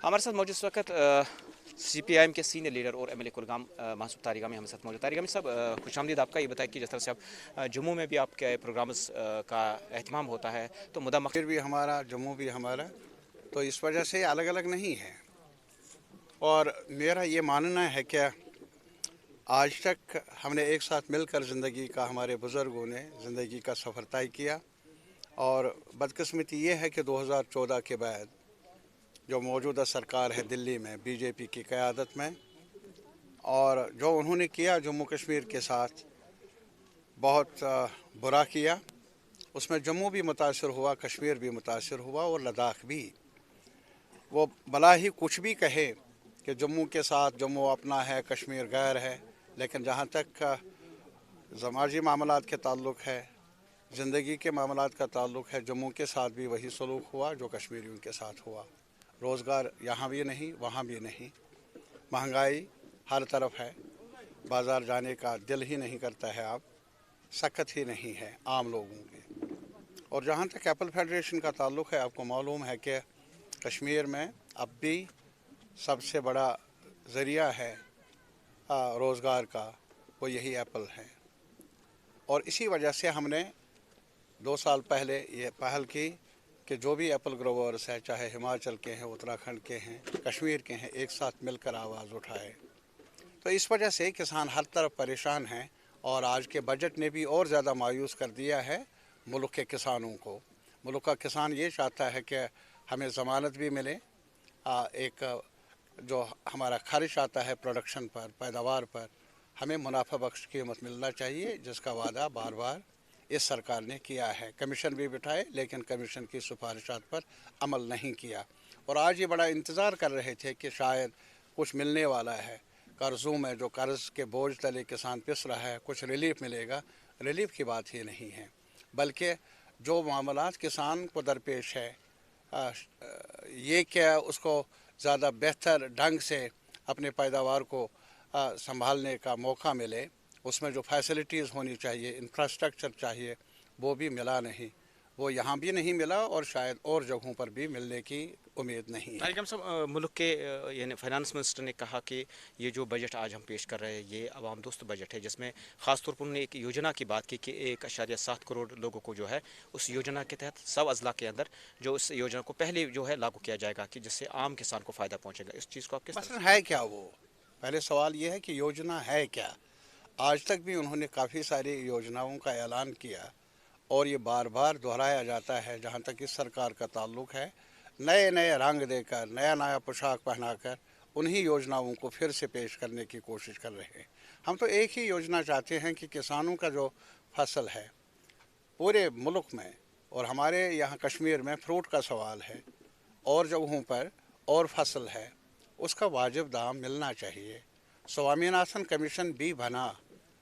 हमारे साथ मौजूद इस वक्त CPIM के सीनियर लीडर और MLA कुलगाम महसूब तारिगामी हमारे साथ मौजूद। तारिगामी साहब, खुशामदीद। आपका ये बताया कि जिस तरह से अब जम्मू में भी आपके प्रोग्राम्स का एहतमाम होता है, तो मुद्दा फिर भी हमारा जम्मू भी हमारा, तो इस वजह से अलग अलग नहीं है। और मेरा ये मानना है कि आज तक हमने एक साथ मिलकर ज़िंदगी का, हमारे बुज़ुर्गों ने ज़िंदगी का सफ़र तय किया। और बदकिस्मती ये है कि 2014 के बाद जो मौजूदा सरकार है दिल्ली में BJP की क़यादत में, और जो उन्होंने किया जम्मू कश्मीर के साथ, बहुत बुरा किया। उसमें जम्मू भी मुतासर हुआ, कश्मीर भी मुतासर हुआ और लद्दाख भी। वो भला ही कुछ भी कहे कि जम्मू के साथ जम्मू अपना है, कश्मीर गैर है, लेकिन जहाँ तक समाजी मामलात के ताल्लुक़ है, ज़िंदगी के मामलात का ताल्लुक़ है, जम्मू के साथ भी वही सलूक हुआ जो कश्मीरियों के साथ हुआ। रोज़गार यहाँ भी नहीं, वहाँ भी नहीं, महंगाई हर तरफ है, बाज़ार जाने का दिल ही नहीं करता है, अब सकत ही नहीं है आम लोगों की। और जहाँ तक एप्पल फेडरेशन का ताल्लुक़ है, आपको मालूम है कि कश्मीर में अब भी सबसे बड़ा ज़रिया है रोज़गार का, वो यही एप्पल है। और इसी वजह से हमने 2 साल पहले ये पहल की कि जो भी एप्पल ग्रोवर्स है, चाहे हिमाचल के हैं, उत्तराखंड के हैं, कश्मीर के हैं, एक साथ मिलकर आवाज़ उठाए। तो इस वजह से किसान हर तरफ परेशान हैं। और आज के बजट ने भी और ज़्यादा मायूस कर दिया है मुल्क के किसानों को। मुल्क का किसान ये चाहता है कि हमें ज़मानत भी मिले, एक जो हमारा खर्च आता है प्रोडक्शन पर, पैदावार पर, हमें मुनाफा बख्श कीमत मिलना चाहिए, जिसका वादा बार बार इस सरकार ने किया है। कमीशन भी बिठाए, लेकिन कमीशन की सिफारिशात पर अमल नहीं किया। और आज ये बड़ा इंतज़ार कर रहे थे कि शायद कुछ मिलने वाला है। कर्ज़ों में जो कर्ज़ के बोझ तले किसान पिस रहा है, कुछ रिलीफ मिलेगा। रिलीफ की बात ही नहीं है, बल्कि जो मामलात किसान को दरपेश है, ये क्या उसको ज़्यादा बेहतर ढंग से अपने पैदावार को संभालने का मौका मिले, उसमें जो फैसिलिटीज़ होनी चाहिए, इंफ्रास्ट्रक्चर चाहिए, वो भी मिला नहीं। वो यहाँ भी नहीं मिला और शायद और जगहों पर भी मिलने की उम्मीद नहीं है। तारिगामी साहब, मुल्क के यानी फाइनेंस मिनिस्टर ने कहा कि ये जो बजट आज हम पेश कर रहे हैं, ये आवाम दोस्त बजट है, जिसमें ख़ासतौर पर उन्होंने एक योजना की बात की कि 1.7 करोड़ लोगों को जो है उस योजना के तहत सब अजला के अंदर जो उस योजना को पहले जो है लागू किया जाएगा, कि जिससे आम किसान को फ़ायदा पहुँचेगा। इस चीज़ को आप किस तरह मसलन है क्या वो? पहले सवाल ये है कि योजना है क्या। आज तक भी उन्होंने काफ़ी सारी योजनाओं का ऐलान किया और ये बार बार दोहराया जाता है। जहाँ तक इस सरकार का ताल्लुक़ है, नए नए रंग देकर, नया नया पोशाक पहनाकर उन्हीं योजनाओं को फिर से पेश करने की कोशिश कर रहे हैं। हम तो एक ही योजना चाहते हैं कि किसानों का जो फसल है पूरे मुल्क में, और हमारे यहाँ कश्मीर में फ्रूट का सवाल है, और जगहों पर और फसल है, उसका वाजिब दाम मिलना चाहिए। स्वामीनाथन कमीशन भी बना,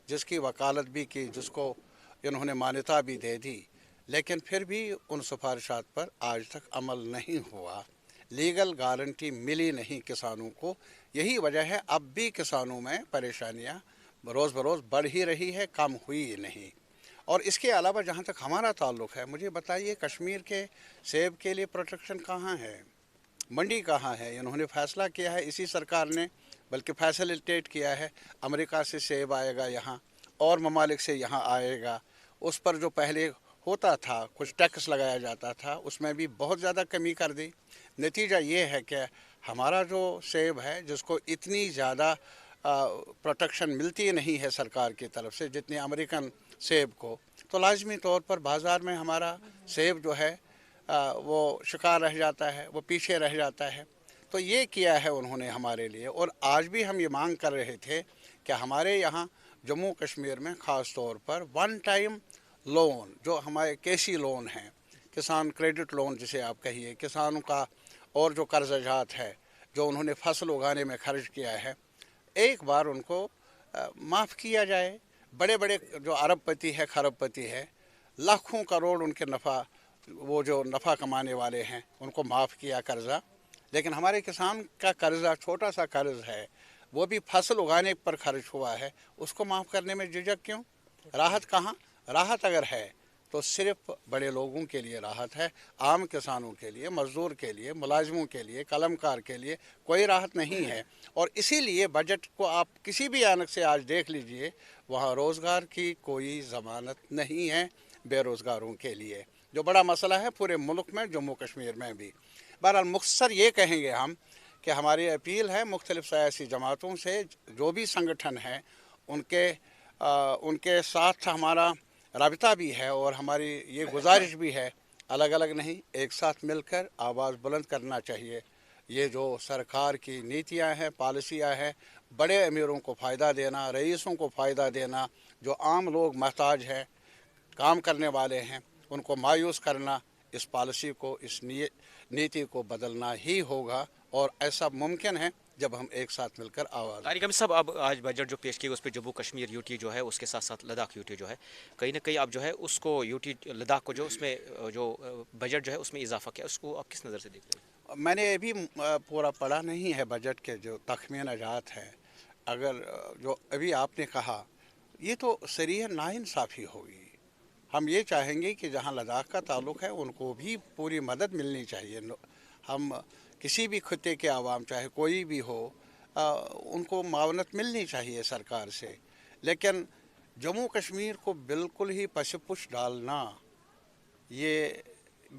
जिसकी वकालत भी की, जिसको इन्होंने मान्यता भी दे दी, लेकिन फिर भी उन सिफारिशात पर आज तक अमल नहीं हुआ। लीगल गारंटी मिली नहीं किसानों को। यही वजह है अब भी किसानों में परेशानियां रोज़ बरोज़ बढ़ ही रही है, कम हुई ही नहीं। और इसके अलावा जहाँ तक हमारा ताल्लुक़ है, मुझे बताइए कश्मीर के सेब के लिए प्रोटेक्शन कहाँ है, मंडी कहाँ है? इन्होंने फ़ैसला किया है इसी सरकार ने, बल्कि फैसिलिटेट किया है। अमेरिका से सेब आएगा यहाँ और ममालिक से यहाँ आएगा। उस पर जो पहले होता था, कुछ टैक्स लगाया जाता था, उसमें भी बहुत ज़्यादा कमी कर दी। नतीजा ये है कि हमारा जो सेब है, जिसको इतनी ज़्यादा प्रोटेक्शन मिलती नहीं है सरकार की तरफ से जितनी अमेरिकन सेब को, तो लाजमी तौर पर बाज़ार में हमारा सेब जो है वो शिकार रह जाता है, वो पीछे रह जाता है। तो ये किया है उन्होंने हमारे लिए। और आज भी हम ये मांग कर रहे थे कि हमारे यहाँ जम्मू कश्मीर में ख़ास तौर पर वन टाइम लोन, जो हमारे केसी लोन हैं, किसान क्रेडिट लोन जिसे आप कहिए, किसानों का और जो कर्ज़जात है जो उन्होंने फसल उगाने में खर्च किया है, एक बार उनको माफ़ किया जाए। बड़े बड़े जो अरबपति है, खरबपति है, लाखों करोड़ उनके नफ़ा, वो जो नफ़ा कमाने वाले हैं, उनको माफ़ किया कर्ज़ा। लेकिन हमारे किसान का कर्ज़ा छोटा सा कर्ज़ है, वो भी फसल उगाने पर खर्च हुआ है, उसको माफ़ करने में झिझक क्यों? राहत कहाँ? राहत अगर है تو صرف بڑے لوگوں کے لیے راحت ہے، عام کسانوں کے لیے، مزدور کے لیے، ملازموں کے لیے، قلم کار کے لیے کوئی راحت نہیں ہے۔ اور اسی لیے بجٹ کو آپ کسی بھی آنک سے آج دیکھ لیجئے، وہاں روزگار کی کوئی ضمانت نہیں ہے بے روزگاروں کے لیے، جو بڑا مسئلہ ہے پورے ملک میں، جموں کشمیر میں بھی۔ بہرحال مختصر یہ کہیں گے ہم کہ ہماری اپیل ہے مختلف سیاسی جماعتوں سے، جو بھی سنگٹھن ہیں ان کے ساتھ ہمارا رابطہ بھی ہے، اور ہماری یہ گزارش بھی ہے، الگ الگ نہیں، ایک ساتھ مل کر آواز بلند کرنا چاہیے۔ یہ جو سرکار کی نیتیاں ہیں، پالیسیاں ہیں، بڑے امیروں کو فائدہ دینا، رئیسوں کو فائدہ دینا، جو عام لوگ محتاج ہیں، کام کرنے والے ہیں، ان کو مایوس کرنا، اس پالیسی کو، اس نیتی کو بدلنا ہی ہوگا، اور ایسا ممکن ہے جب ہم ایک ساتھ مل کر آواز۔ طارق حمید صاحب، اب آج بجٹ جو پیش کیا اس پہ جموں کشمیر یو ٹی جو ہے، اس کے ساتھ ساتھ لداخ یو ٹی جو ہے، کہیں نہ کہیں اب جو ہے اس کو یو ٹی لداخ کو جو اس میں جو بجٹ جو ہے اس میں اضافہ کیا، اس کو آپ کس نظر سے دیکھ رہے ہیں؟ میں نے ابھی پورا پڑھا نہیں ہے بجٹ کے جو تخمینہ جات ہیں، اگر جو ابھی آپ نے کہا، یہ تو صریح ناانصافی ہوگی۔ ہم یہ چاہیں گے کہ جہاں لداخ کا تعلق ہے ان کو بھی پوری مدد ملنی چاہیے۔ ہم کسی بھی خطے کے عوام، چاہے کوئی بھی ہو، ان کو معاونت ملنی چاہیے سرکار سے، لیکن جموں کشمیر کو بالکل ہی پس پش ڈالنا، یہ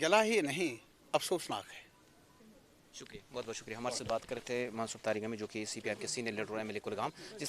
گلا ہی نہیں، افسوسناک ہے۔ شکریہ، بہت بہت شکریہ۔ ہمارے سے بات کرتے تھے منصور طارق حمید، جو کہ CPI کے سینئر لیڈر اور MLA کولگام۔